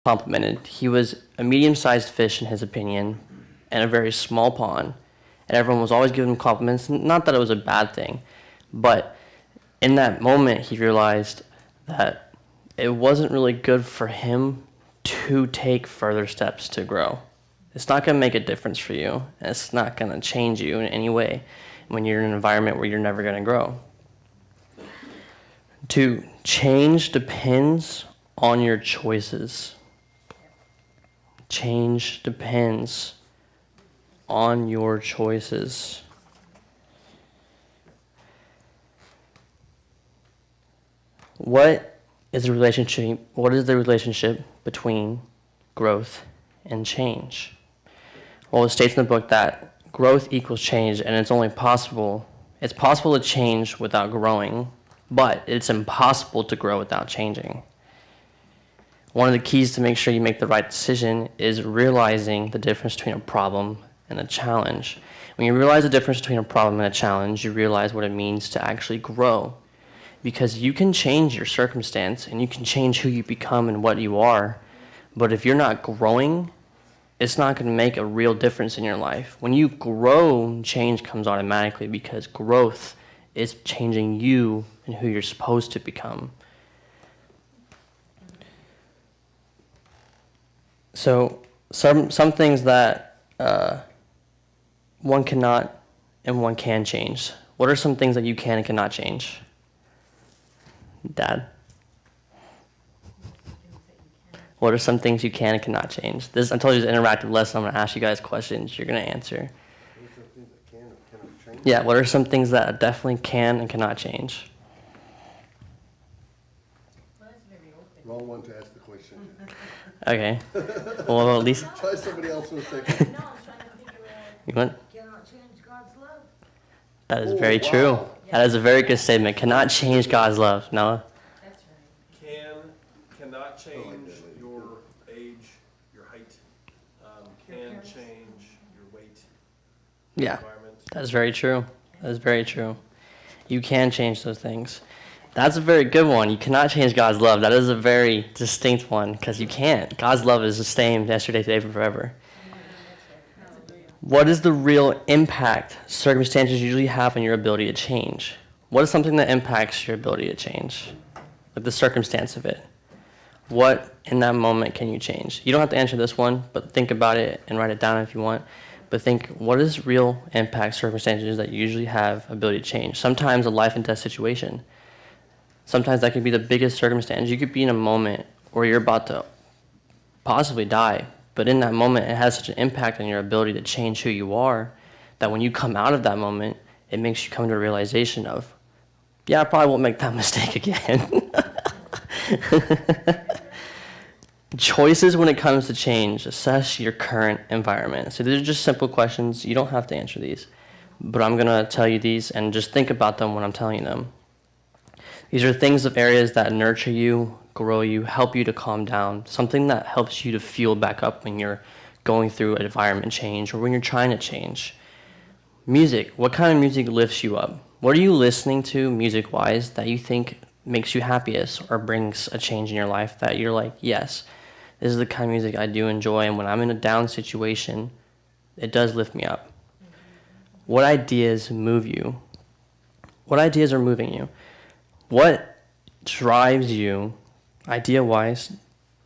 complimented. He was a medium-sized fish in his opinion, in a very small pond, and everyone was always giving him compliments. Not that it was a bad thing, but in that moment he realized that it wasn't really good for him to take further steps to grow. It's not going to make a difference for you, and it's not going to change you in any way when you're in an environment where you're never going to grow. To change depends on your choices. Change depends on your choices. What is the relationship between growth and change? Well, it states in the book that growth equals change, and it's possible to change without growing, but it's impossible to grow without changing. One of the keys to make sure you make the right decision is realizing the difference between a problem and a challenge. When you realize the difference between a problem and a challenge, you realize what it means to actually grow. Because you can change your circumstance and you can change who you become and what you are, but if you're not growing, it's not going to make a real difference in your life. When you grow, change comes automatically because growth is changing you and who you're supposed to become. So some things that one cannot and one can change. What are some things that you can and cannot change? Dad? What are some things you can and cannot change? I told you it's an interactive lesson. I'm going to ask you guys questions. You're going to answer. Yeah, what are some things that definitely can and cannot change? Wrong one to ask the question. Okay. Well, at least... Try somebody else for a second. No, I'm trying to figure out. You want? Cannot change God's love. That is very true. That is a very good statement. Cannot change God's love. Noah? That's right. Cannot change your age, your height. Can change your weight. Yeah. Environment. That is very true. That is very true. You can change those things. That's a very good one. You cannot change God's love. That is a very distinct one because you can't. God's love is the same yesterday, today, and forever. What is the real impact circumstances usually have on your ability to change? What is something that impacts your ability to change? Like the circumstance of it. What in that moment can you change? You don't have to answer this one, but think about it and write it down if you want. But think, what is real impact circumstances that you usually have ability to change? Sometimes a life and death situation. Sometimes that could be the biggest circumstance. You could be in a moment where you're about to possibly die, but in that moment it has such an impact on your ability to change who you are that when you come out of that moment, it makes you come to a realization of, yeah, I probably won't make that mistake again. Choices when it comes to change. Assess your current environment. So these are just simple questions. You don't have to answer these, but I'm going to tell you these and just think about them when I'm telling you them. These are things of areas that nurture you, grow you, help you to calm down, something that helps you to fuel back up when you're going through an environment change or when you're trying to change. Music. What kind of music lifts you up? What are you listening to music-wise that you think makes you happiest or brings a change in your life that you're like, yes, this is the kind of music I do enjoy, and when I'm in a down situation, it does lift me up. What ideas move you? What ideas are moving you? What drives you, idea-wise,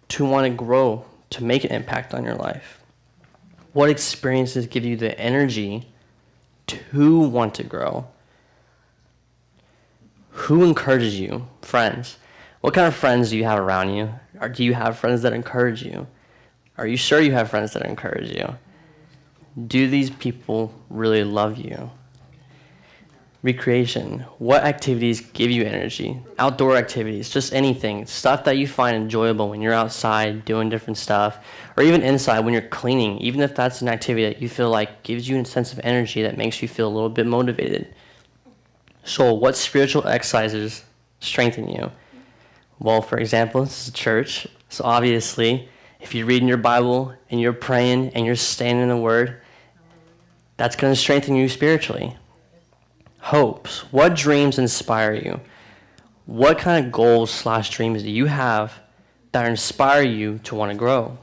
to want to grow, to make an impact on your life? What experiences give you the energy to want to grow? Who encourages you? Friends. What kind of friends do you have around you? Or do you have friends that encourage you? Are you sure you have friends that encourage you? Do these people really love you? Recreation. What activities give you energy? Outdoor activities, just anything. Stuff that you find enjoyable when you're outside doing different stuff, or even inside when you're cleaning, even if that's an activity that you feel like gives you a sense of energy that makes you feel a little bit motivated. So what spiritual exercises strengthen you? Well, for example, this is church. So obviously, if you're reading your Bible and you're praying and you're staying in the Word, that's going to strengthen you spiritually. Hopes. What dreams inspire you? What kind of goals/dreams do you have that inspire you to want to grow.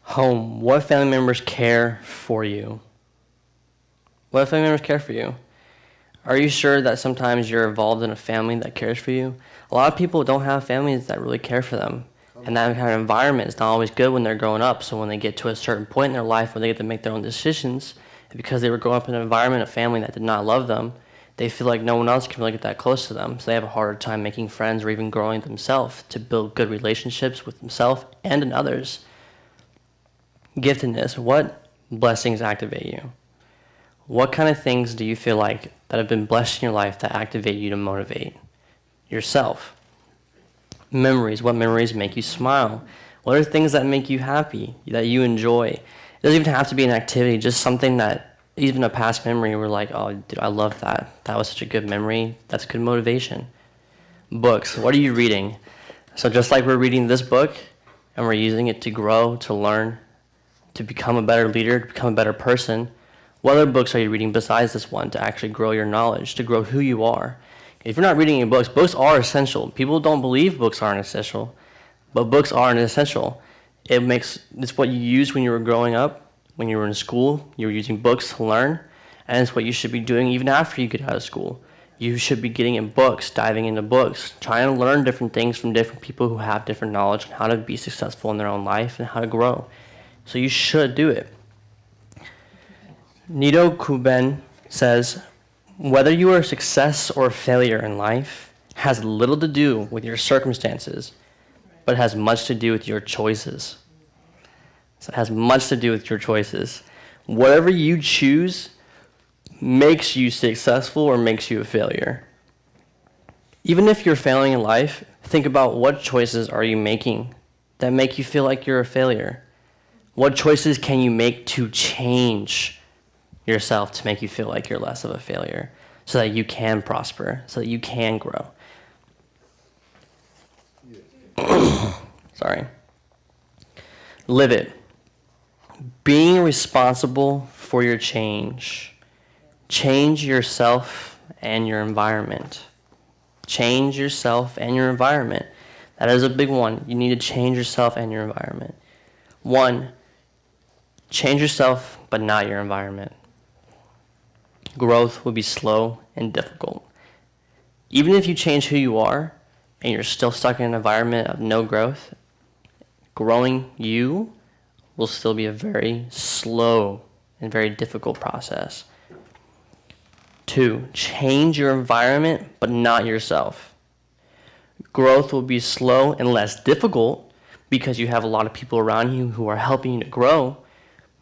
Home. What family members care for you? What family members care for you? Are you sure that sometimes you're involved in a family that cares for you? A lot of people don't have families that really care for them. And that kind of environment is not always good when they're growing up. So when they get to a certain point in their life where they get to make their own decisions, and because they were growing up in an environment, a family that did not love them, they feel like no one else can really get that close to them. So they have a harder time making friends or even growing themselves to build good relationships with themselves and in others. Giftedness. What blessings activate you? What kind of things do you feel like that have been blessed in your life that activate you to motivate yourself? Memories. What memories make you smile? What are things that make you happy, that you enjoy? It doesn't even have to be an activity, just something that, even a past memory, we're like, oh, dude, I love that. That was such a good memory. That's good motivation. Books. What are you reading? So just like we're reading this book, and we're using it to grow, to learn, to become a better leader, to become a better person, what other books are you reading besides this one to actually grow your knowledge, to grow who you are? If you're not reading any books, books are essential. People don't believe books aren't essential, but books are essential. It's what you used when you were growing up, when you were in school. You were using books to learn, and it's what you should be doing even after you get out of school. You should be getting in books, diving into books, trying to learn different things from different people who have different knowledge on how to be successful in their own life and how to grow. So you should do it. Nido Kuben says, whether you are a success or a failure in life has little to do with your circumstances, but has much to do with your choices. So it has much to do with your choices. Whatever you choose makes you successful or makes you a failure. Even if you're failing in life, think about what choices are you making that make you feel like you're a failure. What choices can you make to change yourself to make you feel like you're less of a failure so that you can prosper, so that you can grow? Sorry. Live it. Being responsible for your change. Change yourself and your environment. Change yourself and your environment. That is a big one. You need to change yourself and your environment. 1, change yourself, but not your environment. Growth will be slow and difficult. Even if you change who you are and you're still stuck in an environment of no growth, growing you will still be a very slow and very difficult process. 2, change your environment, but not yourself. Growth will be slow and less difficult because you have a lot of people around you who are helping you to grow,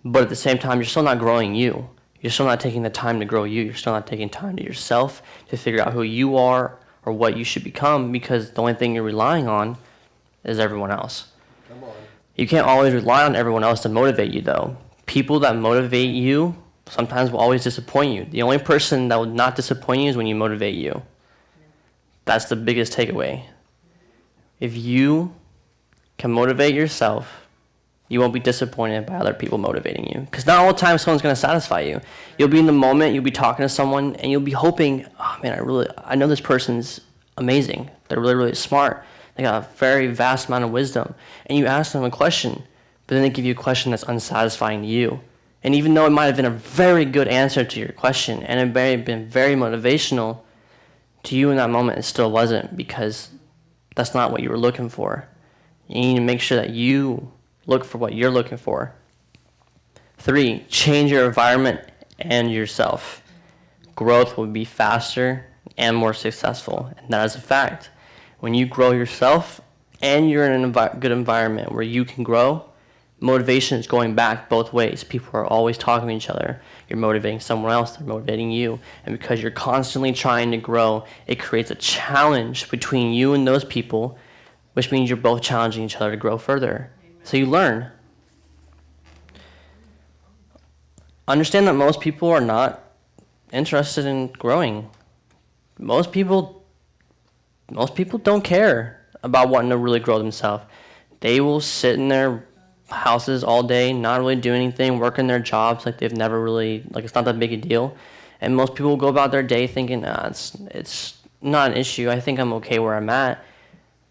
but at the same time, you're still not growing you. You're still not taking the time to grow you. You're still not taking time to yourself to figure out who you are or what you should become, because the only thing you're relying on is everyone else. Come on. You can't always rely on everyone else to motivate you, though. People that motivate you sometimes will always disappoint you. The only person that will not disappoint you is when you motivate you. That's the biggest takeaway. If you can motivate yourself, you won't be disappointed by other people motivating you. Because not all the time someone's going to satisfy you. You'll be in the moment, you'll be talking to someone, and you'll be hoping, oh man, I know this person's amazing. They're really, really smart. They got a very vast amount of wisdom. And you ask them a question, but then they give you a question that's unsatisfying to you. And even though it might have been a very good answer to your question, and it may have been very motivational, to you in that moment it still wasn't, because that's not what you were looking for. You need to make sure that you look for what you're looking for. 3, change your environment and yourself. Growth will be faster and more successful, and that is a fact. When you grow yourself and you're in a good environment where you can grow, motivation is going back both ways. People are always talking to each other. You're motivating someone else, they're motivating you. And because you're constantly trying to grow, it creates a challenge between you and those people, which means you're both challenging each other to grow further. So you learn. Understand that most people are not interested in growing. Most people don't care about wanting to really grow themselves. They will sit in their houses all day, not really do anything, working their jobs like they've never really, like it's not that big a deal. And most people will go about their day thinking, it's not an issue. I think I'm okay where I'm at.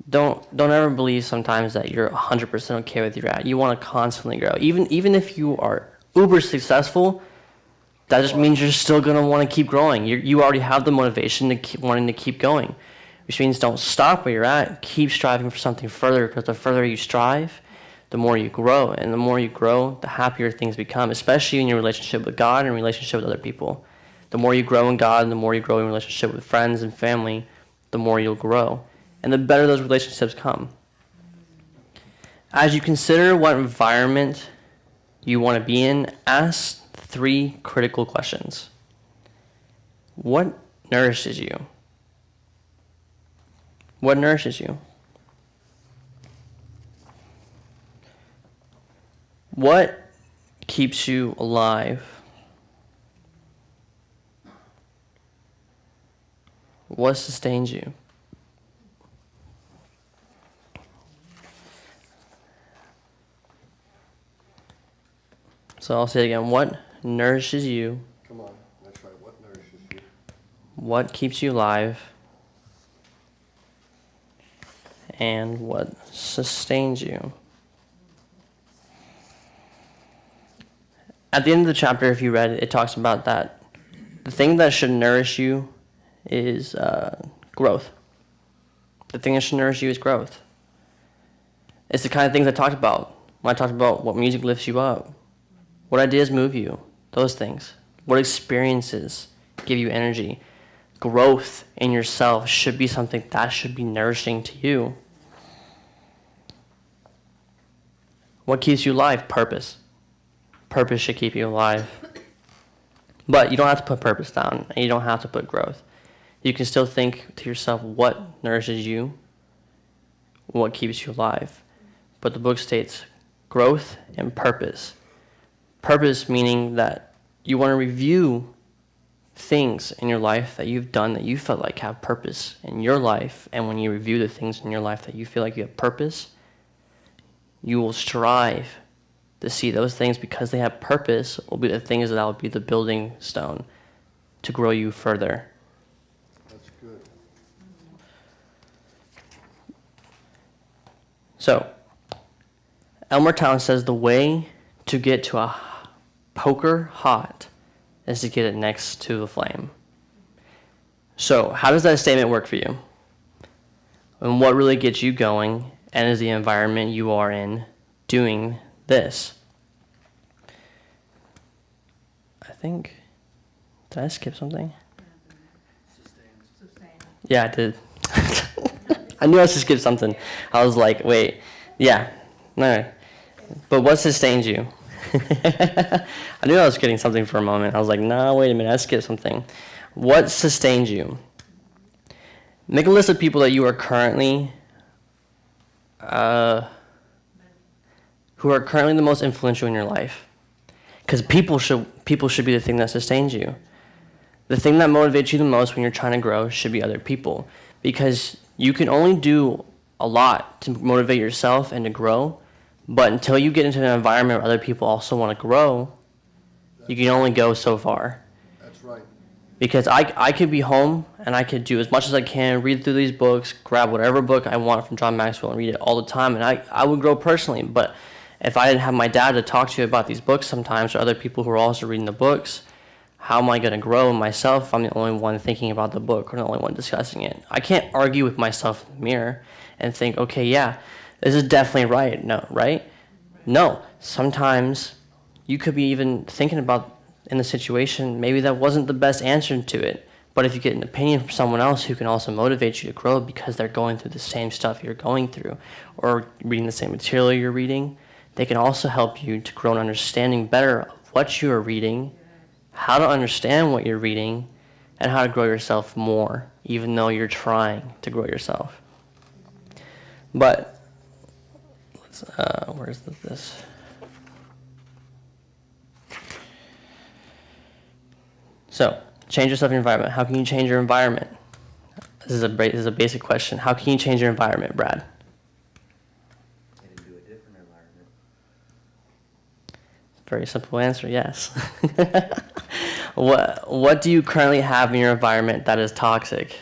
don't ever believe sometimes that you're 100% okay with your at. You want to constantly grow. Even if you are uber successful, that just means you're still going to want to keep growing. You already have the motivation to keep wanting to keep going, which means don't stop where you're at. Keep striving for something further, because the further you strive, the more you grow. And the more you grow, the happier things become, especially in your relationship with God and relationship with other people. The more you grow in God and the more you grow in relationship with friends and family, the more you'll grow. And the better those relationships come. As you consider what environment you want to be in, ask 3 critical questions. What nourishes you? What nourishes you? What keeps you alive? What sustains you? So I'll say it again. What nourishes you? Come on, that's right. What nourishes you? What keeps you alive? And what sustains you? At the end of the chapter, if you read it, it talks about that the thing that should nourish you is growth. The thing that should nourish you is growth. It's the kind of things I talked about when I talked about what music lifts you up, what ideas move you, those things. What experiences give you energy. Growth in yourself should be something that should be nourishing to you. What keeps you alive? Purpose. Purpose should keep you alive. But you don't have to put purpose down, and you don't have to put growth. You can still think to yourself what nourishes you, what keeps you alive. But the book states growth and purpose. Purpose meaning that you want to review things in your life that you've done that you felt like have purpose in your life. And when you review the things in your life that you feel like you have purpose, you will strive to see those things, because they have purpose, will be the things that will be the building stone to grow you further. That's good. So, Elmer Town says the way to get to a poker hot is to get it next to the flame. So, how does that statement work for you? And what really gets you going, and is the environment you are in doing this? I think, did I skip something? Yeah, I did. I knew I should skip something. I was like, wait, yeah, no. But what sustains you? I knew I was getting something for a moment. I was like, no, wait a minute, I skipped something. What sustains you? Make a list of people that you are currently, who are currently the most influential in your life. Because people should be the thing that sustains you. The thing that motivates you the most when you're trying to grow should be other people. Because you can only do a lot to motivate yourself and to grow, but until you get into an environment where other people also want to grow, you can only go so far. That's right. Because I could be home and I could do as much as I can, read through these books, grab whatever book I want from John Maxwell and read it all the time, and I would grow personally. But if I didn't have my dad to talk to about these books sometimes, or other people who are also reading the books, how am I going to grow myself if I'm the only one thinking about the book or the only one discussing it? I can't argue with myself in the mirror and think, okay, yeah, this is definitely right. No, right? No. Sometimes you could be even thinking about in the situation, maybe that wasn't the best answer to it. But if you get an opinion from someone else who can also motivate you to grow because they're going through the same stuff you're going through or reading the same material you're reading, they can also help you to grow an understanding better of what you are reading, how to understand what you're reading, and how to grow yourself more, even though you're trying to grow yourself. But, where's this? So, change yourself in your environment. How can you change your environment? This is a basic question. How can you change your environment, Brad? Get into a different environment. Very simple answer, yes. What do you currently have in your environment that is toxic?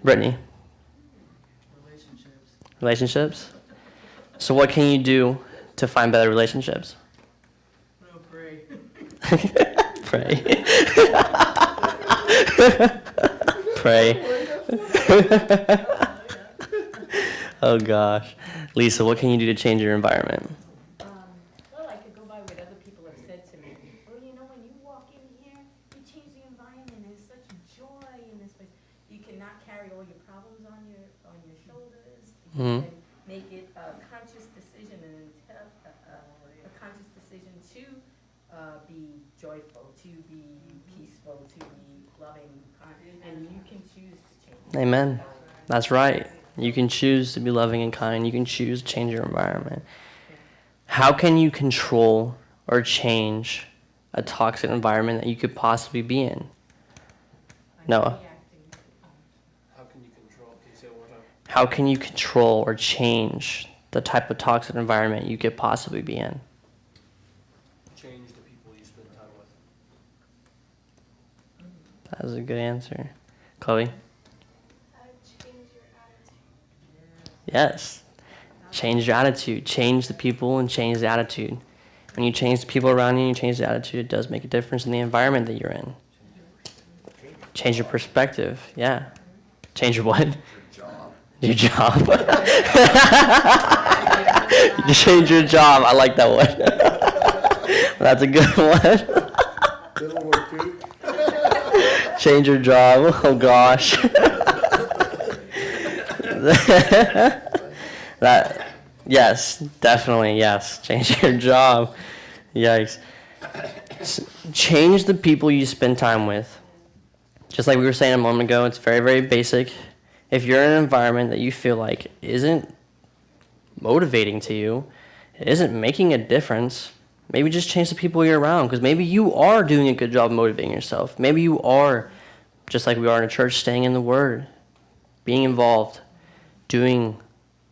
Brittany? Relationships? So what can you do to find better relationships? No, pray. Pray. Pray. Oh gosh. Lisa, what can you do to change your environment? Well, I could go by what other people have said to me. Well, you know, when you walk in here, you change the environment. There's such joy in this place. You cannot carry all your problems on your shoulders. You can make it a conscious decision a conscious decision to be joyful, to be peaceful, to be loving, and you can choose to change. Amen. That's right. You can choose to be loving and kind. You can choose to change your environment. How can you control or change a toxic environment that you could possibly be in? Noah. How can you control, can you say it one more time? How can you control or change the type of toxic environment you could possibly be in? Change the people you spend time with. That was a good answer. Chloe? Change your attitude. Yes. Change your attitude. Change the people and change the attitude. When you change the people around you, you change the attitude, it does make a difference in the environment that you're in. Change your perspective. Yeah. Change your what? Your job. Change your job. I like that one. That's a good one. Little more too. Change your job. Oh gosh. That, yes, definitely, yes. Change your job. Yikes. Change the people you spend time with. Just like we were saying a moment ago, it's very, very basic. If you're in an environment that you feel like isn't motivating to you, it isn't making a difference, maybe just change the people you're around, because maybe you are doing a good job motivating yourself. Maybe you are, just like we are in a church, staying in the Word, being involved, doing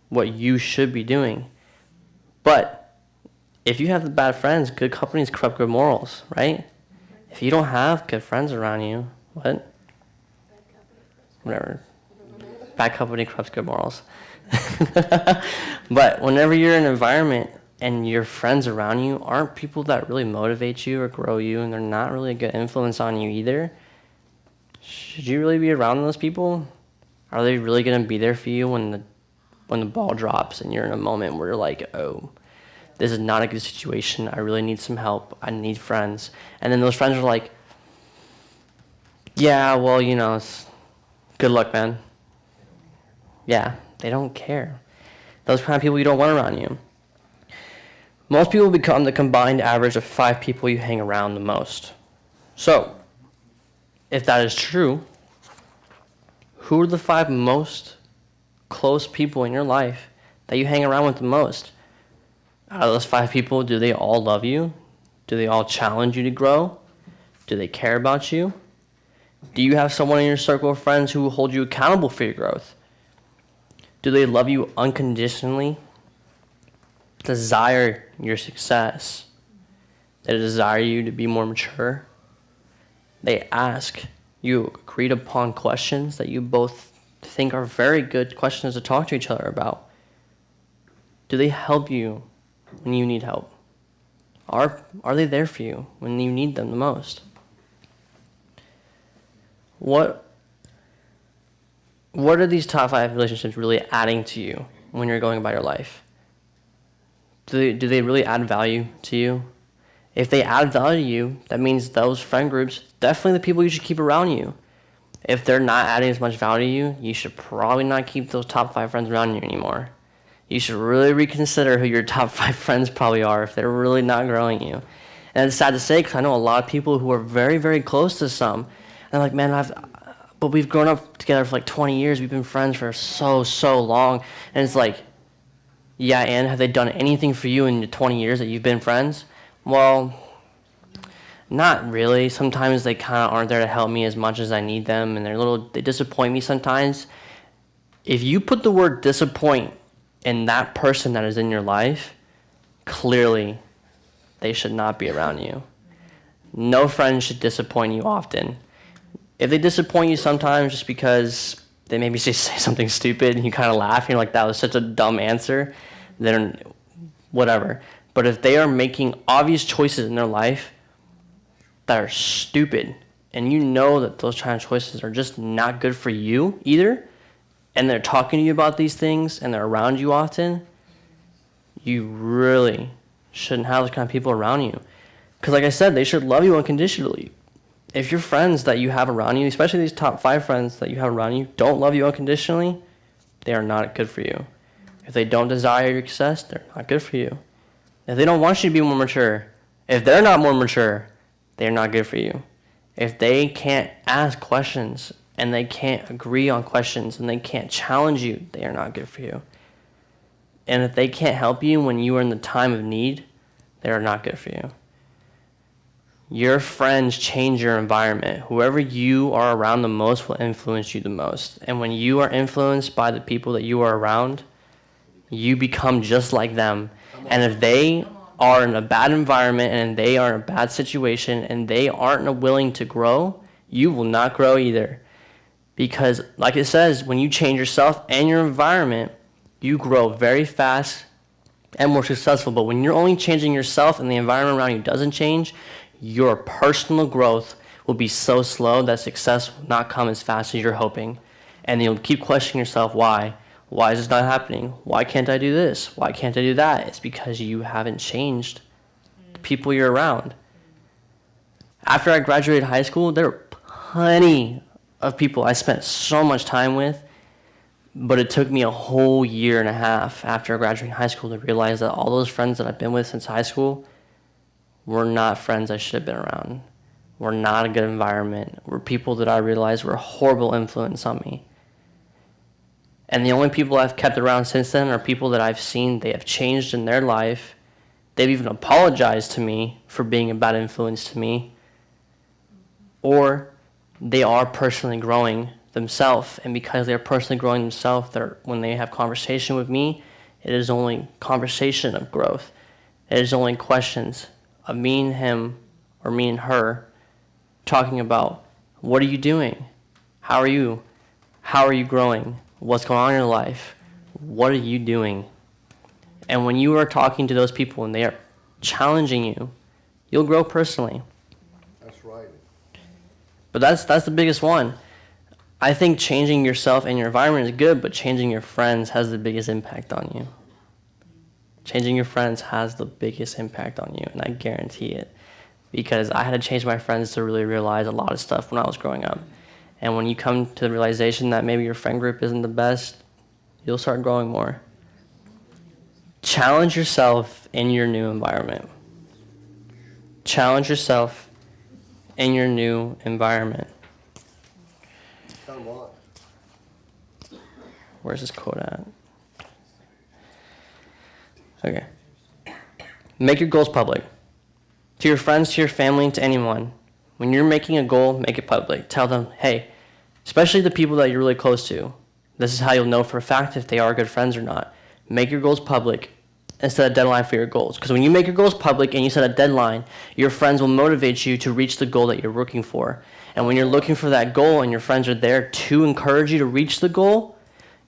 what you should be doing. But if you have the bad friends, good companies corrupt good morals, right? If you don't have good friends around you, what? Whatever. Bad company corrupts good morals. But whenever you're in an environment and your friends around you aren't people that really motivate you or grow you, and they're not really a good influence on you either, should you really be around those people? Are they really going to be there for you when the ball drops and you're in a moment where you're like, oh, this is not a good situation. I really need some help. I need friends. And then those friends are like, yeah, well, you know, good luck, man. Yeah, they don't care. Those kind of people you don't want around you. Most people become the combined average of 5 people you hang around the most. So, if that is true, who are the 5 most close people in your life that you hang around with the most? Out of those 5 people, do they all love you? Do they all challenge you to grow? Do they care about you? Do you have someone in your circle of friends who will hold you accountable for your growth? Do they love you unconditionally? Desire your success? They desire you to be more mature? They ask you agreed upon questions that you both think are very good questions to talk to each other about. Do they help you when you need help? Are they there for you when you need them the most? What are these top 5 relationships really adding to you when you're going about your life? Do they really add value to you? If they add value to you, that means those friend groups, definitely the people you should keep around you. If they're not adding as much value to you, you should probably not keep those top 5 friends around you anymore. You should really reconsider who your top 5 friends probably are if they're really not growing you. And it's sad to say, because I know a lot of people who are very, very close to some. And they're like, man, but we've grown up together for like 20 years. We've been friends for so long. And it's like, yeah, and have they done anything for you in the 20 years that you've been friends? Well, not really. Sometimes they kind of aren't there to help me as much as I need them, and they disappoint me sometimes. If you put the word disappoint in that person that is in your life, clearly they should not be around you. No friend should disappoint you often. If they disappoint you sometimes just because they maybe just say something stupid and you kind of laugh and you're like, that was such a dumb answer, then whatever. But if they are making obvious choices in their life that are stupid, and you know that those kind of choices are just not good for you either, and they're talking to you about these things and they're around you often, you really shouldn't have those kind of people around you. Because like I said, they should love you unconditionally. If your friends that you have around you, especially these top 5 friends that you have around you, don't love you unconditionally, they are not good for you. If they don't desire your success, they're not good for you. If they don't want you to be more mature, if they're not more mature, they're not good for you. If they can't ask questions and they can't agree on questions and they can't challenge you, they are not good for you. And if they can't help you when you are in the time of need, they are not good for you. Your friends change your environment. Whoever you are around the most will influence you the most. And when you are influenced by the people that you are around, you become just like them. And if they are in a bad environment and they are in a bad situation and they aren't willing to grow, you will not grow either. Because like it says, when you change yourself and your environment, you grow very fast and more successful. But when you're only changing yourself and the environment around you doesn't change, your personal growth will be so slow that success will not come as fast as you're hoping. And you'll keep questioning yourself, why? Why is this not happening? Why can't I do this? Why can't I do that? It's because you haven't changed the people you're around. After I graduated high school, there were plenty of people I spent so much time with, but it took me a whole year and a half after graduating high school to realize that all those friends that I've been with since high school were not friends I should have been around, were not a good environment, were people that I realized were a horrible influence on me. And the only people I've kept around since then are people that I've seen they have changed in their life. They've even apologized to me for being a bad influence to me. Or they are personally growing themselves. And because they're personally growing themselves, when they have conversation with me, it is only conversation of growth. It is only questions of me and him or me and her talking about, what are you doing? How are you? How are you growing? What's going on in your life? What are you doing? And when you are talking to those people and they are challenging you, you'll grow personally. That's right. But that's the biggest one. I think changing yourself and your environment is good, but changing your friends has the biggest impact on you. Changing your friends has the biggest impact on you, and I guarantee it. Because I had to change my friends to really realize a lot of stuff when I was growing up. And when you come to the realization that maybe your friend group isn't the best, you'll start growing more. Challenge yourself in your new environment. Challenge yourself in your new environment. Come on. Where's this quote at? Okay. Make your goals public. To your friends, to your family, to anyone. When you're making a goal, make it public. Tell them, hey, especially the people that you're really close to, this is how you'll know for a fact if they are good friends or not. Make your goals public and set a deadline for your goals. Because when you make your goals public and you set a deadline, your friends will motivate you to reach the goal that you're looking for. And when you're looking for that goal and your friends are there to encourage you to reach the goal,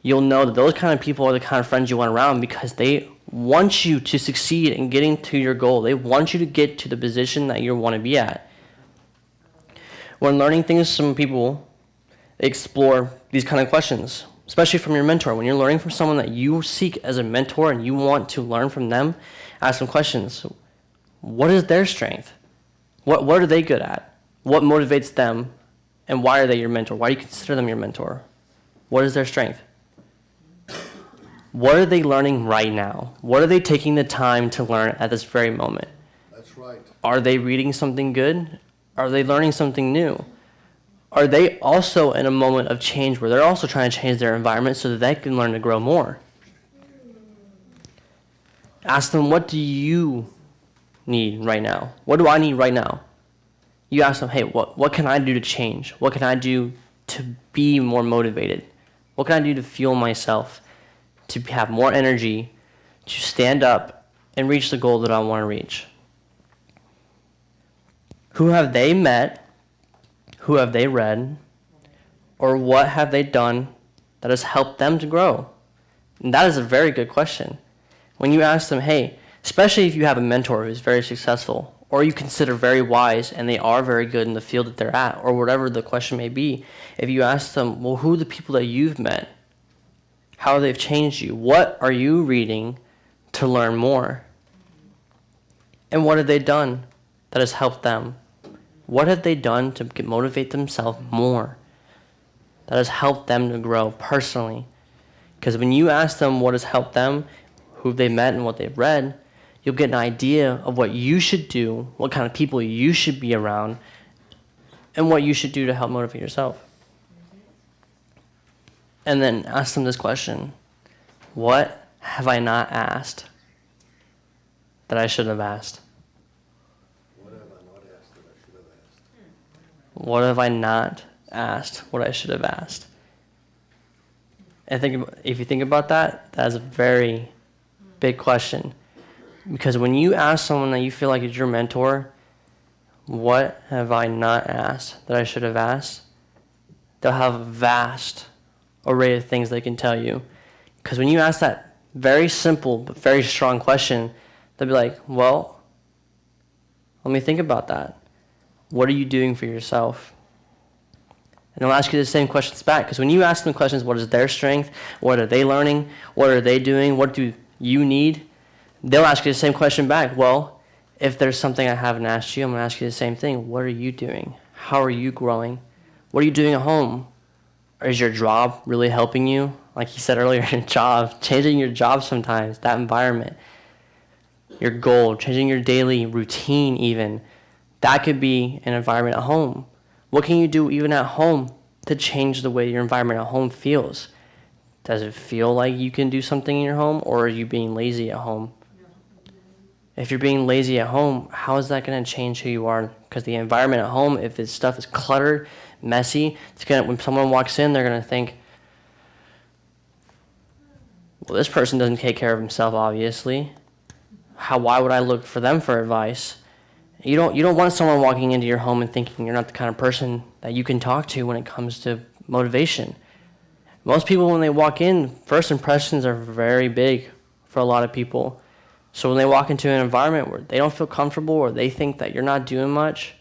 you'll know that those kind of people are the kind of friends you want around, because they want you to succeed in getting to your goal. They want you to get to the position that you want to be at. When learning things from people, explore these kind of questions, especially from your mentor. When you're learning from someone that you seek as a mentor and you want to learn from them, ask them questions. What is their strength? What are they good at? What motivates them? And why are they your mentor? Why do you consider them your mentor? What is their strength? What are they learning right now? What are they taking the time to learn at this very moment? That's right. Are they reading something good? Are they learning something new? Are they also in a moment of change where they're also trying to change their environment so that they can learn to grow more? Ask them, what do you need right now? What do I need right now? You ask them, hey, what can I do to change? What can I do to be more motivated? What can I do to fuel myself, to have more energy, to stand up and reach the goal that I want to reach? Who have they met? Who have they read? Or what have they done that has helped them to grow? And that is a very good question. When you ask them, hey, especially if you have a mentor who's very successful, or you consider very wise and they are very good in the field that they're at, or whatever the question may be, if you ask them, well, who are the people that you've met? How they've changed you? What are you reading to learn more? And what have they done that has helped them? What have they done to motivate themselves more that has helped them to grow personally? Because when you ask them what has helped them, who they met and what they've read, you'll get an idea of what you should do, what kind of people you should be around, and what you should do to help motivate yourself. And then ask them this question: what have I not asked that I should have asked? What have I not asked that I should have asked? What have I not asked what I should have asked? And if you think about that, that is a very big question. Because when you ask someone that you feel like is your mentor, what have I not asked that I should have asked? They'll have a vast array of things they can tell you. Because when you ask that very simple but very strong question, they'll be like, well, let me think about that. What are you doing for yourself? And they'll ask you the same questions back. Because when you ask them questions, what is their strength? What are they learning? What are they doing? What do you need? They'll ask you the same question back. Well, if there's something I haven't asked you, I'm going to ask you the same thing. What are you doing? How are you growing? What are you doing at home? Is your job really helping you? Like you said earlier, changing your job sometimes, that environment. Your goal, changing your daily routine even. That could be an environment at home. What can you do even at home to change the way your environment at home feels? Does it feel like you can do something in your home, or are you being lazy at home? If you're being lazy at home, how is that going to change who you are? Because the environment at home, if this stuff is cluttered, messy, when someone walks in, they're going to think, well, this person doesn't take care of himself, obviously. Why would I look for them for advice? You don't want someone walking into your home and thinking you're not the kind of person that you can talk to when it comes to motivation. Most people, when they walk in, first impressions are very big for a lot of people. So when they walk into an environment where they don't feel comfortable or they think that you're not doing much,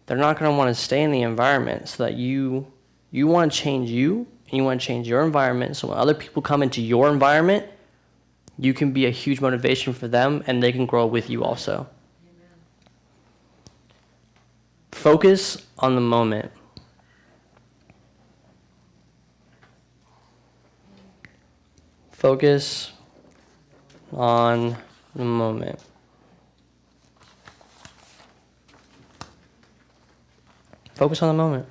they're not going to want to stay in the environment. So that you want to change you, and you want to change your environment. So when other people come into your environment, you can be a huge motivation for them, and they can grow with you also. Focus on the moment. Focus on the moment. Focus on the moment.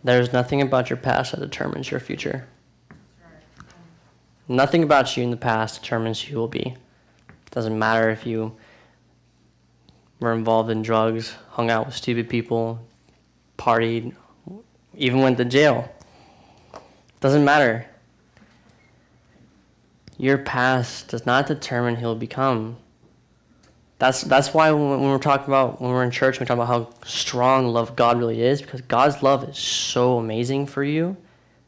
There's nothing about your past that determines your future. Nothing about you in the past determines who you will be. Doesn't matter if you were involved in drugs, hung out with stupid people, partied, even went to jail. Doesn't matter. Your past does not determine who you'll become. That's why when we're in church, we talk about how strong love of God really is, because God's love is so amazing for you,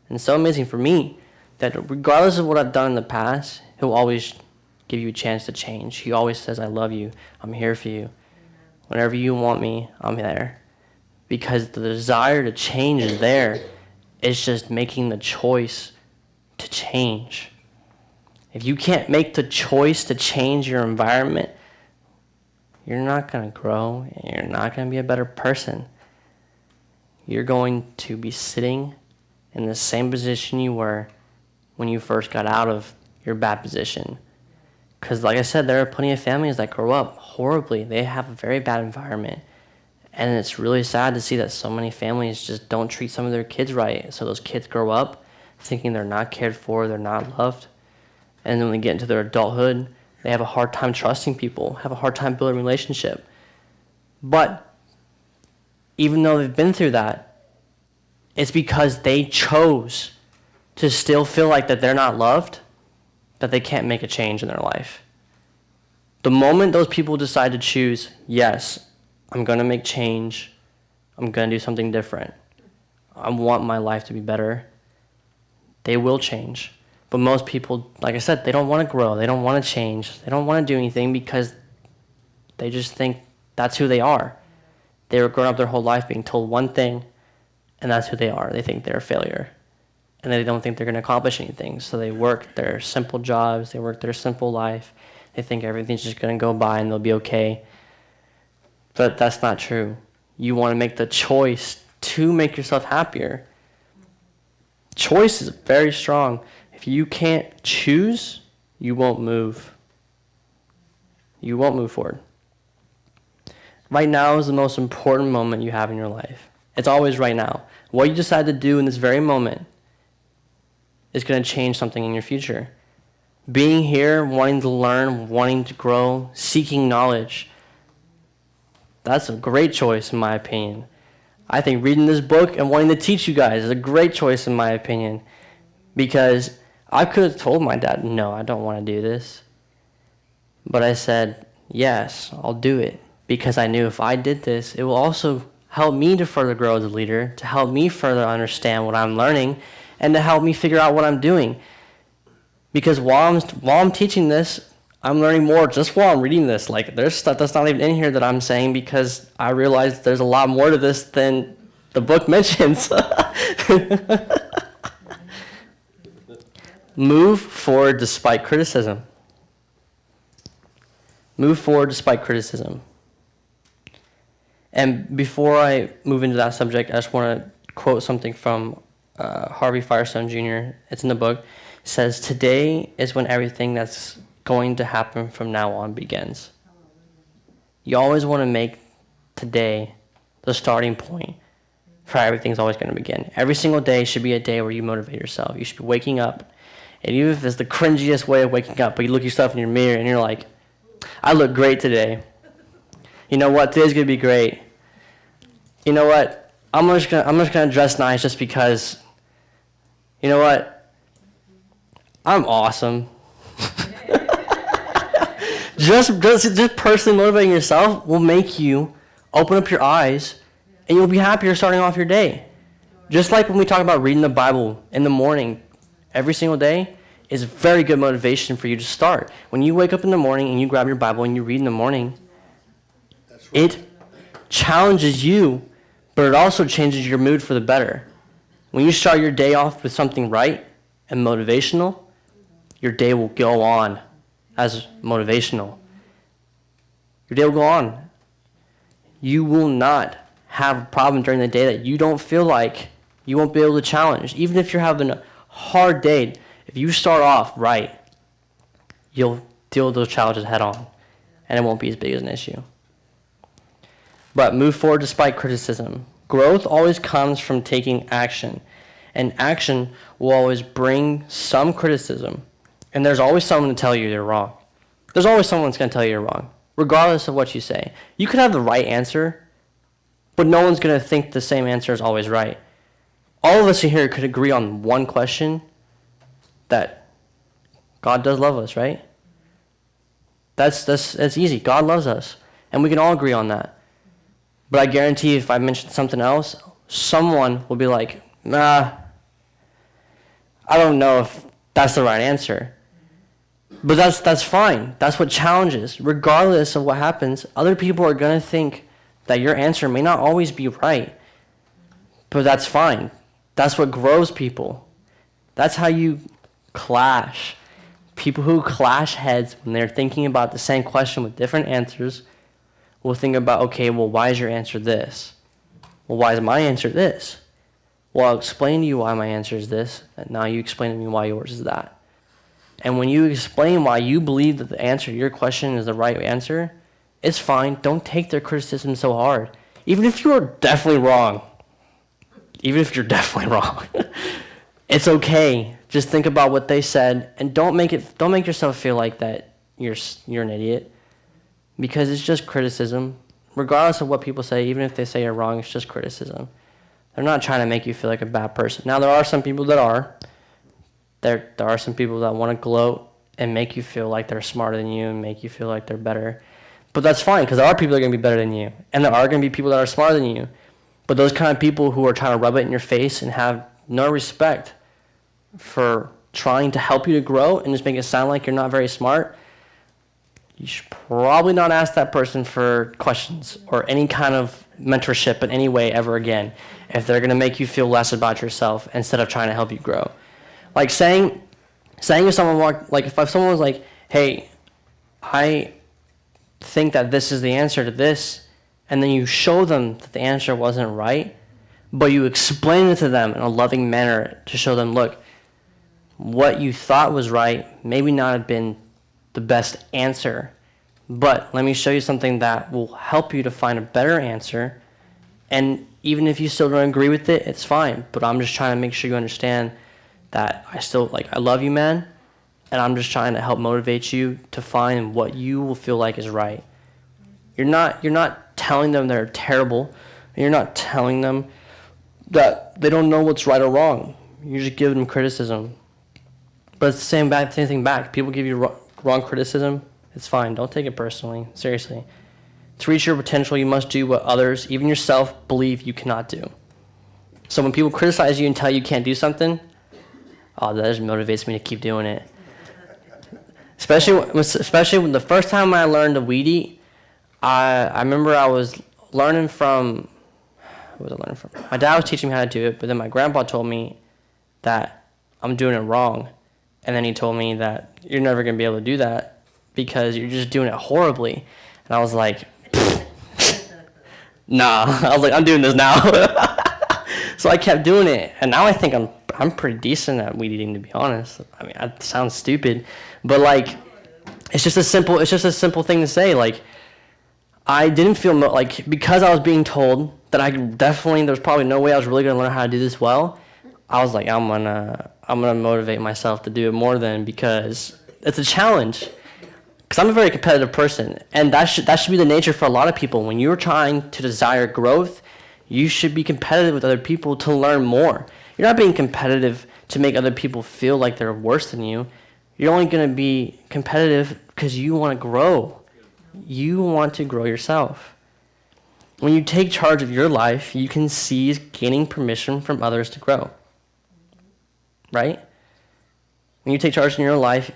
and so amazing for me, that regardless of what I've done in the past, He'll always give you a chance to change. He always says, I love you. I'm here for you. Whenever you want me, I'm there. Because the desire to change is there. It's just making the choice to change. If you can't make the choice to change your environment, you're not going to grow, and you're not going to be a better person. You're going to be sitting in the same position you were when you first got out of your bad position. Because like I said, there are plenty of families that grow up horribly. They have a very bad environment. And it's really sad to see that so many families just don't treat some of their kids right. So those kids grow up thinking they're not cared for, they're not loved. And then when they get into their adulthood, they have a hard time trusting people, have a hard time building a relationship. But even though they've been through that, it's because they chose to still feel like that they're not loved, that they can't make a change in their life. The moment those people decide to choose, yes, I'm going to make change, I'm going to do something different, I want my life to be better, They will change. But most people, like I said, they don't want to grow. They don't want to change. They don't want to do anything because they just think that's who they are. They were growing up their whole life being told one thing, and that's who they are. They think they're a failure. And they don't think they're going to accomplish anything. So they work their simple jobs. They work their simple life. They think everything's just going to go by and they'll be okay. But that's not true. You want to make the choice to make yourself happier. Choice is very strong. If you can't choose, you won't move. You won't move forward. Right now is the most important moment you have in your life. It's always right now. What you decide to do in this very moment is going to change something in your future. Being here, wanting to learn, wanting to grow, seeking knowledge, that's a great choice in my opinion. I think reading this book and wanting to teach you guys is a great choice in my opinion, because I could have told my dad, no, I don't want to do this. But I said, yes, I'll do it, because I knew if I did this, it will also help me to further grow as a leader, to help me further understand what I'm learning, and to help me figure out what I'm doing. Because while I'm teaching this, I'm learning more just while I'm reading this. Like, there's stuff that's not even in here that I'm saying because I realized there's a lot more to this than the book mentions. Move forward despite criticism. Move forward despite criticism. And before I move into that subject, I just want to quote something from Harvey Firestone Jr. It's in the book. It says, "Today is when everything that's going to happen from now on begins." You always want to make today the starting point for how everything's always going to begin. Every single day should be a day where you motivate yourself. You should be waking up, and even if it's the cringiest way of waking up, but you look yourself in your mirror and you're like, I look great today. You know what? Today's going to be great. You know what? I'm just gonna dress nice just because, you know what? I'm awesome. just personally motivating yourself will make you open up your eyes, and you'll be happier starting off your day. Just like when we talk about reading the Bible in the morning, every single day is very good motivation for you to start. When you wake up in the morning and you grab your Bible and you read in the morning, That's right. it challenges you, but it also changes your mood for the better. When you start your day off with something right and motivational, your day will go on as motivational. Your day will go on. You will not have a problem during the day that you don't feel like you won't be able to challenge. Even if you're having a hard day, if you start off right, you'll deal with those challenges head on, and it won't be as big as an issue. But move forward despite criticism. Growth always comes from taking action, and action will always bring some criticism. And there's always someone to tell you you're wrong. There's always someone that's going to tell you you're wrong, regardless of what you say. You could have the right answer, but no one's going to think the same answer is always right. All of us here could agree on one question, that God does love us, right? That's easy. God loves us, and we can all agree on that. But I guarantee if I mention something else, someone will be like, nah, I don't know if that's the right answer. But that's fine. That's what challenges. Regardless of what happens, other people are going to think that your answer may not always be right. But that's fine. That's what grows people. That's how you clash. People who clash heads when they're thinking about the same question with different answers will think about, okay, well, why is your answer this? Well, why is my answer this? Well, I'll explain to you why my answer is this, and now you explain to me why yours is that. And when you explain why you believe that the answer to your question is the right answer, it's fine. Don't take their criticism so hard. Even if you are definitely wrong. Even if you're definitely wrong. It's okay. Just think about what they said, and don't make yourself feel like that you're an idiot, because it's just criticism. Regardless of what people say, even if they say you're wrong, it's just criticism. They're not trying to make you feel like a bad person. Now, there are some people that are. There are some people that want to gloat and make you feel like they're smarter than you and make you feel like they're better. But that's fine, because there are people that are going to be better than you, and there are going to be people that are smarter than you. But those kind of people who are trying to rub it in your face and have no respect for trying to help you to grow and just make it sound like you're not very smart, you should probably not ask that person for questions or any kind of mentorship in any way ever again if they're going to make you feel less about yourself instead of trying to help you grow. Like saying if someone if someone was like, hey, I think that this is the answer to this, and then you show them that the answer wasn't right, but you explain it to them in a loving manner to show them, look, what you thought was right maybe not have been the best answer, but let me show you something that will help you to find a better answer. And even if you still don't agree with it, it's fine, but I'm just trying to make sure you understand that I love you, man, and I'm just trying to help motivate you to find what you will feel like is right. You're not telling them they're terrible. You're not telling them that they don't know what's right or wrong. You just give them criticism. But it's the same thing back. People give you wrong criticism. It's fine. Don't take it personally. Seriously. To reach your potential, you must do what others, even yourself, believe you cannot do. So when people criticize you and tell you can't do something, that just motivates me to keep doing it. Especially when the first time I learned to weed eat, I remember I was learning from, who was I learning from? My dad was teaching me how to do it, but then my grandpa told me that I'm doing it wrong. And then he told me that you're never going to be able to do that because you're just doing it horribly. And I was like, nah. I was like, I'm doing this now. So I kept doing it. And now I think I'm pretty decent at weed eating, to be honest. I mean, it sounds stupid, but like, it's just a simple thing to say. Like, I didn't feel because I was being told that there's probably no way I was really gonna learn how to do this well. I was like, I'm gonna motivate myself to do it more than, because it's a challenge. Because I'm a very competitive person, and that should be the nature for a lot of people. When you're trying to desire growth, you should be competitive with other people to learn more. You're not being competitive to make other people feel like they're worse than you. You're only going to be competitive because you want to grow. You want to grow yourself. When you take charge of your life, you can seize gaining permission from others to grow. Right? When you take charge in your life,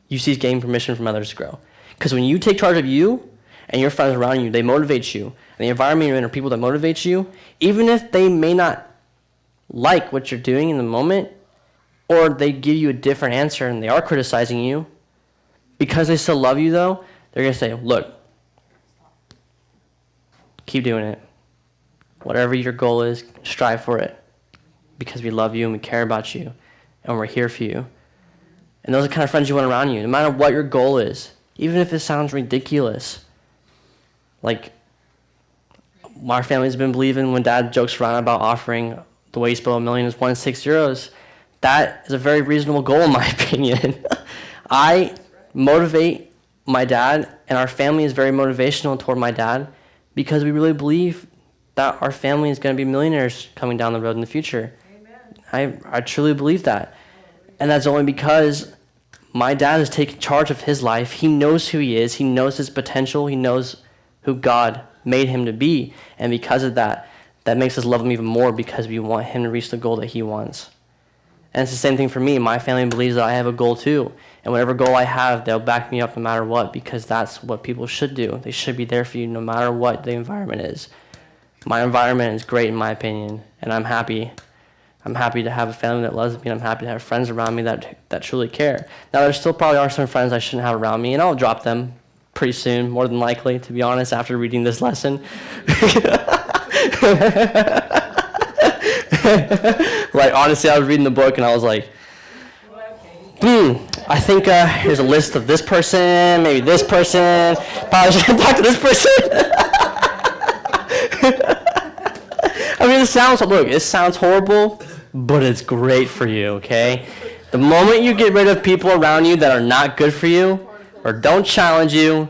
you seize gaining permission from others to grow. Because when you take charge of you and your friends around you, they motivate you. And the environment you're in are people that motivate you, even if they may not like what you're doing in the moment, or they give you a different answer and they are criticizing you, because they still love you though, they're going to say, look, keep doing it. Whatever your goal is, strive for it. Because we love you and we care about you and we're here for you. And those are the kind of friends you want around you, no matter what your goal is, even if it sounds ridiculous. Like, our family's been believing when Dad jokes around about offering the way you spell $1 million is 1.6 euros. That is a very reasonable goal, in my opinion. I motivate my dad, and our family is very motivational toward my dad because we really believe that our family is going to be millionaires coming down the road in the future. Amen. I truly believe that. And that's only because my dad has taken charge of his life. He knows who he is. He knows his potential. He knows who God made him to be. And because of that, that makes us love him even more because we want him to reach the goal that he wants. And it's the same thing for me. My family believes that I have a goal too. And whatever goal I have, they'll back me up no matter what, because that's what people should do. They should be there for you no matter what the environment is. My environment is great in my opinion, and I'm happy. I'm happy to have a family that loves me, and I'm happy to have friends around me that truly care. Now, there still probably are some friends I shouldn't have around me, and I'll drop them pretty soon, more than likely, to be honest, after reading this lesson. Like, honestly, I was reading the book, and I was like, I think here's a list of this person, maybe this person, probably should talk to this person. I mean, it sounds horrible, but it's great for you, okay? The moment you get rid of people around you that are not good for you or don't challenge you,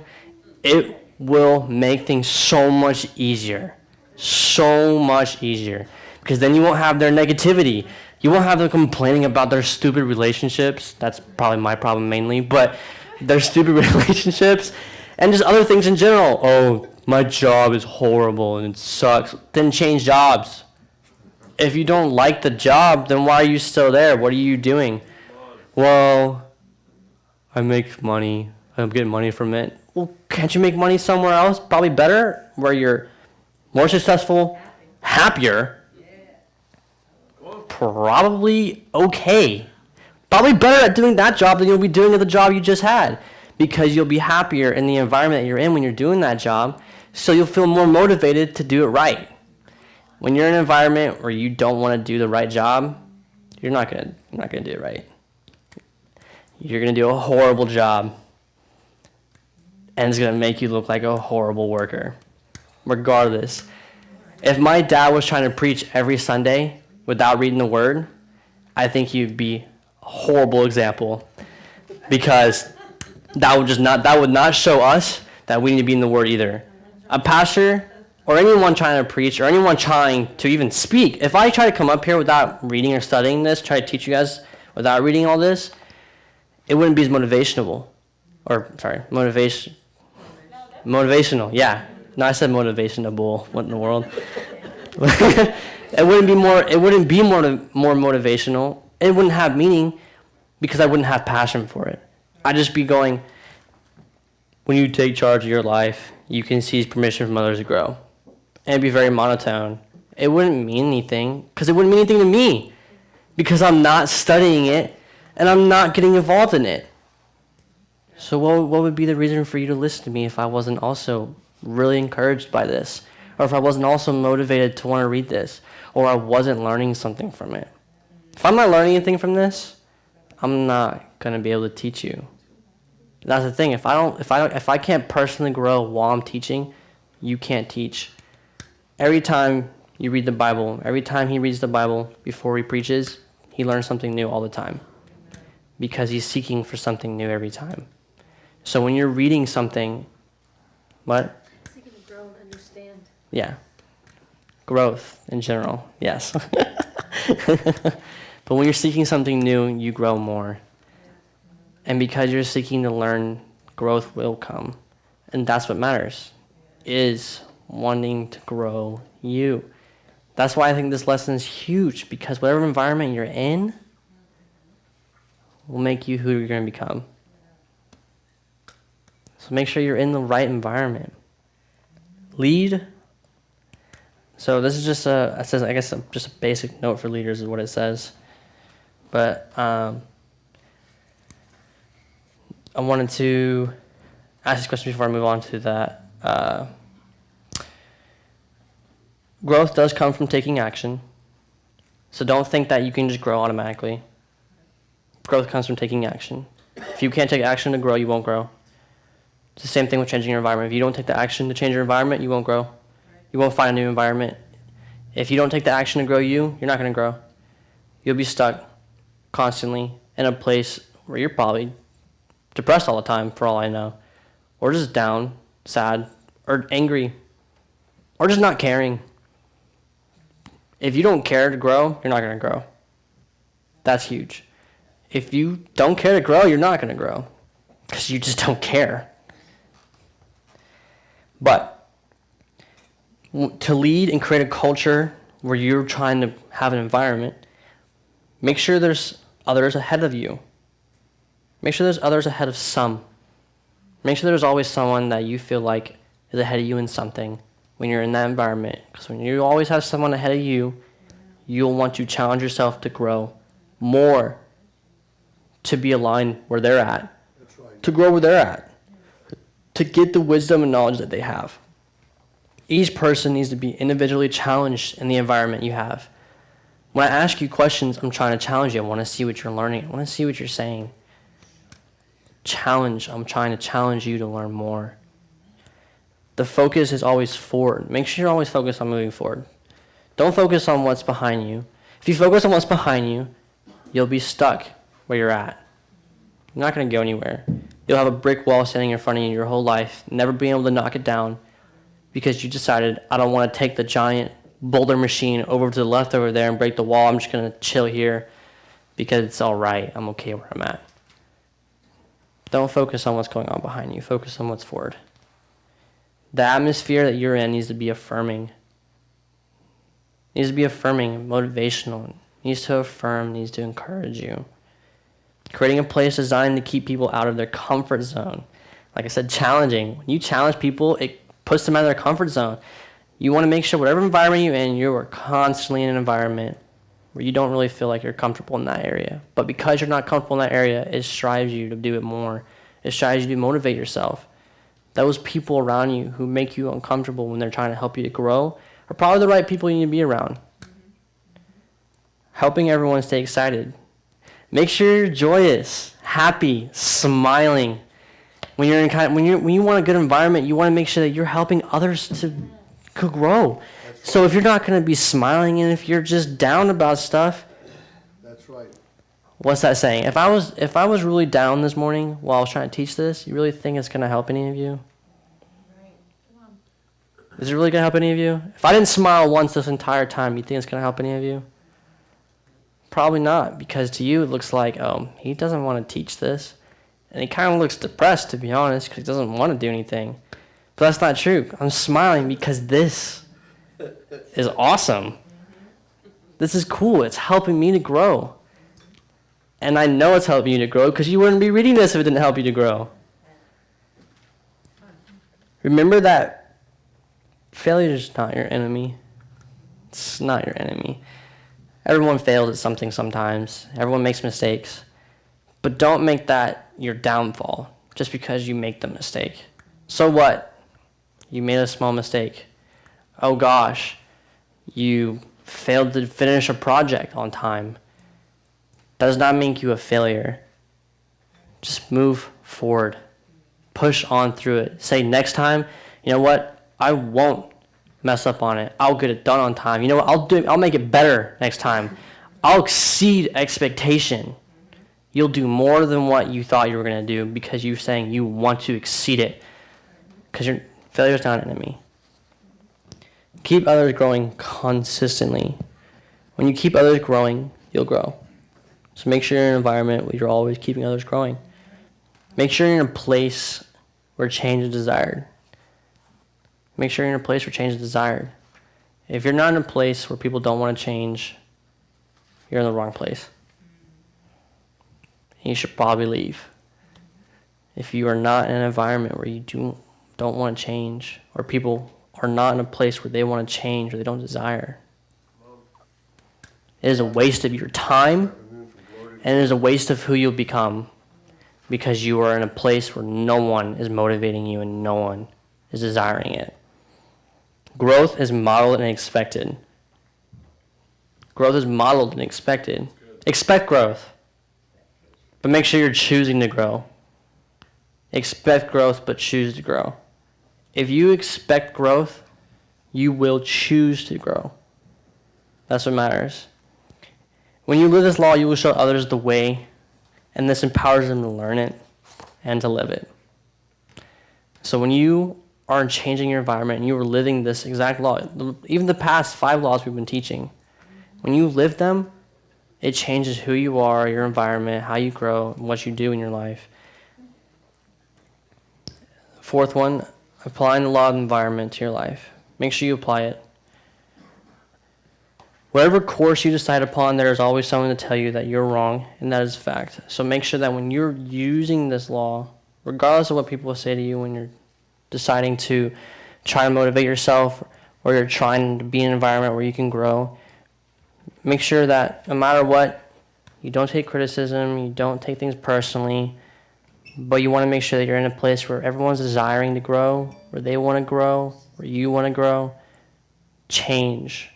it will make things so much easier. So much easier. Because then you won't have their negativity. You won't have them complaining about their stupid relationships. That's probably my problem mainly, but their stupid relationships and just other things in general. Oh, my job is horrible and it sucks. Then change jobs. If you don't like the job, then why are you still there? What are you doing? Well, I make money. I'm getting money from it. Well, can't you make money somewhere else? Probably better, where you're more successful, happier. Probably okay. Probably better at doing that job than you'll be doing at the job you just had, because you'll be happier in the environment that you're in when you're doing that job, so you'll feel more motivated to do it right. When you're in an environment where you don't want to do the right job, you're not gonna do it right. You're gonna do a horrible job, and it's gonna make you look like a horrible worker. Regardless, if my dad was trying to preach every Sunday without reading the Word, I think he'd be a horrible example, because that would not show us that we need to be in the Word either. A pastor or anyone trying to preach or anyone trying to even speak, if I try to come up here without reading or studying this, try to teach you guys without reading all this, it wouldn't be as motivational. Motivational, yeah. No, I said motivational. What in the world? It wouldn't be more motivational. It wouldn't have meaning, because I wouldn't have passion for it. I'd just be going, when you take charge of your life, you can seize permission from others to grow. And it'd be very monotone. It wouldn't mean anything, because it wouldn't mean anything to me, because I'm not studying it and I'm not getting involved in it. So what would be the reason for you to listen to me if I wasn't also really encouraged by this, or if I wasn't also motivated to want to read this, or I wasn't learning something from it? If I'm not learning anything from this, I'm not going to be able to teach you. That's the thing. If I can't personally grow while I'm teaching, you can't teach. Every time you read the Bible, every time he reads the Bible before he preaches, he learns something new all the time, because he's seeking for something new every time. So when you're reading something, what? Seeking to grow and understand. Yeah. Growth in general, yes. But when you're seeking something new, you grow more. And because you're seeking to learn, growth will come. And that's what matters, is wanting to grow you. That's why I think this lesson is huge, because whatever environment you're in will make you who you're going to become. So make sure you're in the right environment. Lead. So this is just just a basic note for leaders is what it says. But I wanted to ask this question before I move on to that. Growth does come from taking action. So don't think that you can just grow automatically. Growth comes from taking action. If you can't take action to grow, you won't grow. It's the same thing with changing your environment. If you don't take the action to change your environment, you won't grow. You won't find a new environment. If you don't take the action to grow you're not going to grow. You'll be stuck constantly in a place where you're probably depressed all the time, for all I know, or just down, sad, or angry, or just not caring. If you don't care to grow, you're not going to grow. That's huge. If you don't care to grow, you're not going to grow, because you just don't care. But to lead and create a culture where you're trying to have an environment, make sure there's others ahead of you. Make sure there's others ahead of some. Make sure there's always someone that you feel like is ahead of you in something when you're in that environment. Because when you always have someone ahead of you, you'll want to challenge yourself to grow more, to be aligned where they're at, That's right. to grow where they're at, to get the wisdom and knowledge that they have. Each person needs to be individually challenged in the environment you have. When I ask you questions, I'm trying to challenge you. I want to see what you're learning. I want to see what you're saying. Challenge. I'm trying to challenge you to learn more. The focus is always forward. Make sure you're always focused on moving forward. Don't focus on what's behind you. If you focus on what's behind you, you'll be stuck where you're at. You're not going to go anywhere. You'll have a brick wall standing in front of you your whole life, never being able to knock it down, because you decided, I don't want to take the giant boulder machine over to the left over there and break the wall. I'm just going to chill here because it's all right. I'm okay where I'm at. Don't focus on what's going on behind you. Focus on what's forward. The atmosphere that you're in needs to be affirming. It needs to be affirming, motivational. It needs to affirm, needs to encourage you. Creating a place designed to keep people out of their comfort zone. Like I said, challenging. When you challenge people, it puts them out of their comfort zone. You want to make sure whatever environment you're in, you are constantly in an environment where you don't really feel like you're comfortable in that area. But because you're not comfortable in that area, it strives you to do it more. It strives you to motivate yourself. Those people around you who make you uncomfortable when they're trying to help you to grow are probably the right people you need to be around. Helping everyone stay excited. Make sure you're joyous, happy, smiling. When you want a good environment, you want to make sure that you're helping others to grow. So if you're not going to be smiling and if you're just down about stuff, That's right. what's that saying? If I was really down this morning while I was trying to teach this, you really think it's going to help any of you? Right. Come on. Is it really going to help any of you? If I didn't smile once this entire time, you think it's going to help any of you? Probably not, because to you it looks like, oh, he doesn't want to teach this. And he kind of looks depressed, to be honest, because he doesn't want to do anything. But that's not true. I'm smiling because this is awesome. This is cool. It's helping me to grow. And I know it's helping you to grow because you wouldn't be reading this if it didn't help you to grow. Remember that failure is not your enemy. It's not your enemy. Everyone fails at something sometimes. Everyone makes mistakes. But don't make that your downfall just because you make the mistake. So what? You made a small mistake. Oh gosh, you failed to finish a project on time. Does not make you a failure. Just move forward. Push on through it. Say next time, you know what? I won't mess up on it. I'll get it done on time. You know what? I'll make it better next time. I'll exceed expectation. You'll do more than what you thought you were going to do because you're saying you want to exceed it. Because your failure is not an enemy. Keep others growing consistently. When you keep others growing, you'll grow. So make sure you're in an environment where you're always keeping others growing. Make sure you're in a place where change is desired. Make sure you're in a place where change is desired. If you're not in a place where people don't want to change, you're in the wrong place. You should probably leave. If you are not in an environment where you don't want to change, or people are not in a place where they want to change or they don't desire, it is a waste of your time and it is a waste of who you'll become because you are in a place where no one is motivating you and no one is desiring it. Growth is modeled and expected. Growth is modeled and expected. Expect growth. But make sure you're choosing to grow. Expect growth, but choose to grow. If you expect growth, you will choose to grow. That's what matters. When you live this law, you will show others the way, and this empowers them to learn it and to live it. So when you are changing your environment and you are living this exact law, even the past 5 laws we've been teaching, when you live them, it changes who you are, your environment, how you grow, and what you do in your life. 4th one, applying the law of environment to your life. Make sure you apply it. Whatever course you decide upon, there is always someone to tell you that you're wrong, and that is a fact. So make sure that when you're using this law, regardless of what people will say to you when you're deciding to try and motivate yourself or you're trying to be in an environment where you can grow, make sure that no matter what, you don't take criticism, you don't take things personally, but you want to make sure that you're in a place where everyone's desiring to grow, where they want to grow, where you want to grow. Change.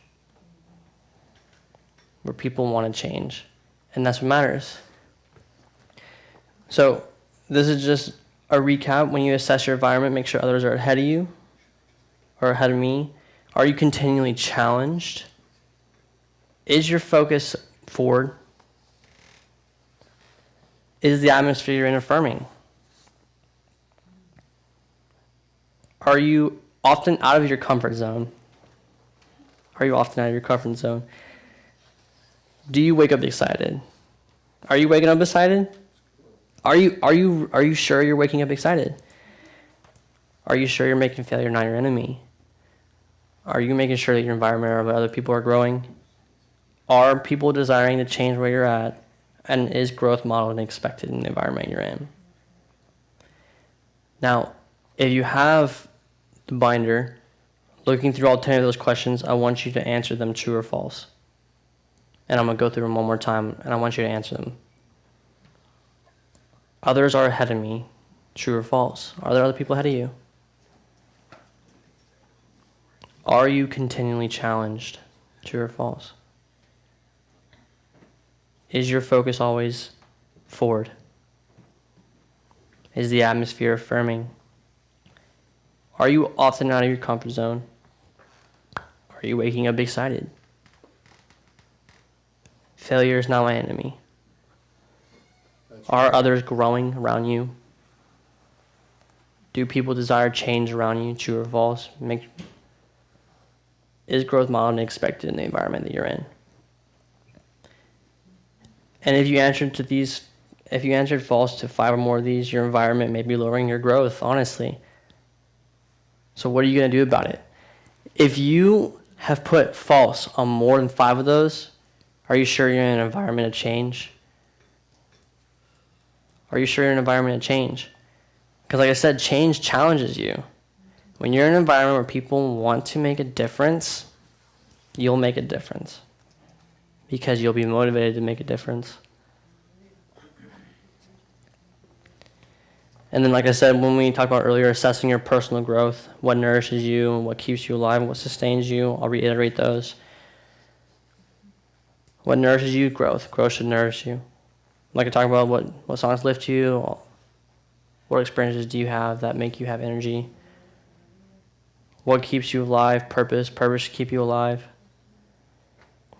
Where people want to change. And that's what matters. So this is just a recap. When you assess your environment, make sure others are ahead of you or ahead of me. Are you continually challenged? Is your focus forward? Is the atmosphere you're in affirming? Are you often out of your comfort zone? Are you often out of your comfort zone? Do you wake up excited? Are you waking up excited? Are you sure you're waking up excited? Are you sure you're making failure not your enemy? Are you making sure that your environment or other people are growing? Are people desiring to change where you're at? And is growth modeled and expected in the environment you're in? Now, if you have the binder, looking through all 10 of those questions, I want you to answer them true or false. And I'm going to go through them one more time, and I want you to answer them. Others are ahead of me, true or false? Are there other people ahead of you? Are you continually challenged, true or false? Is your focus always forward? Is the atmosphere affirming? Are you often out of your comfort zone? Are you waking up excited? Failure is not my enemy. That's Are others growing around you? Do people desire change around you, true or false? Is growth modeled and expected in the environment that you're in? And if you answered false to 5 or more of these, your environment may be lowering your growth, honestly. So what are you going to do about it? If you have put false on more than 5 of those, are you sure you're in an environment of change? Are you sure you're in an environment of change? Because like I said, change challenges you. When you're in an environment where people want to make a difference, you'll make a difference. Because you'll be motivated to make a difference. And then, like I said, when we talked about earlier, assessing your personal growth, what nourishes you, what keeps you alive, what sustains you, I'll reiterate those. What nourishes you? Growth. Growth should nourish you. Like I talked about, what songs lift you, what experiences do you have that make you have energy? What keeps you alive? Purpose. Purpose should keep you alive.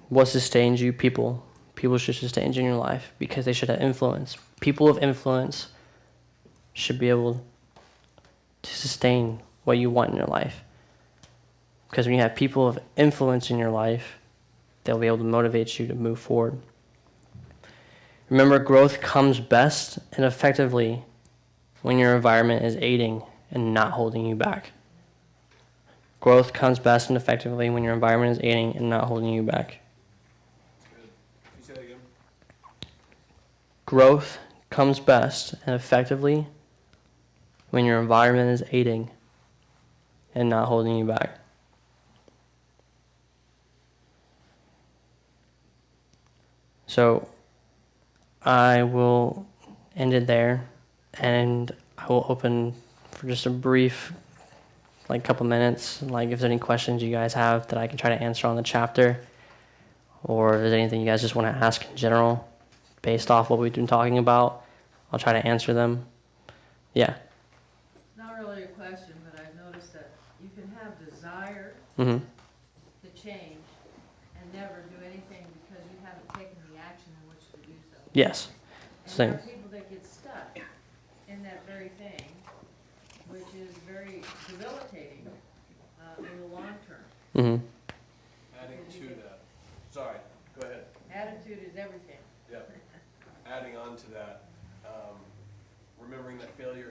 What sustains you? People. People should sustain you in your life because they should have influence. People of influence should be able to sustain what you want in your life. Because when you have people of influence in your life, they'll be able to motivate you to move forward. Remember, growth comes best and effectively when your environment is aiding and not holding you back. Growth comes best and effectively when your environment is aiding and not holding you back. Good. Can you say that again? Growth comes best and effectively when your environment is aiding and not holding you back. So I will end it there, and I will open for just a brief, couple minutes, if there's any questions you guys have that I can try to answer on the chapter, or if there's anything you guys just want to ask in general based off what we've been talking about, I'll try to answer them. Yeah. Not really a question, but I've noticed that you can have desire Mm-hmm. to change and never do anything because you haven't taken the action in which to do so. Yes. And there Same. are people that get stuck in that very thing, which is very debilitating in the long term. Mm-hmm. Adding to that. Sorry, go ahead. Attitude is everything.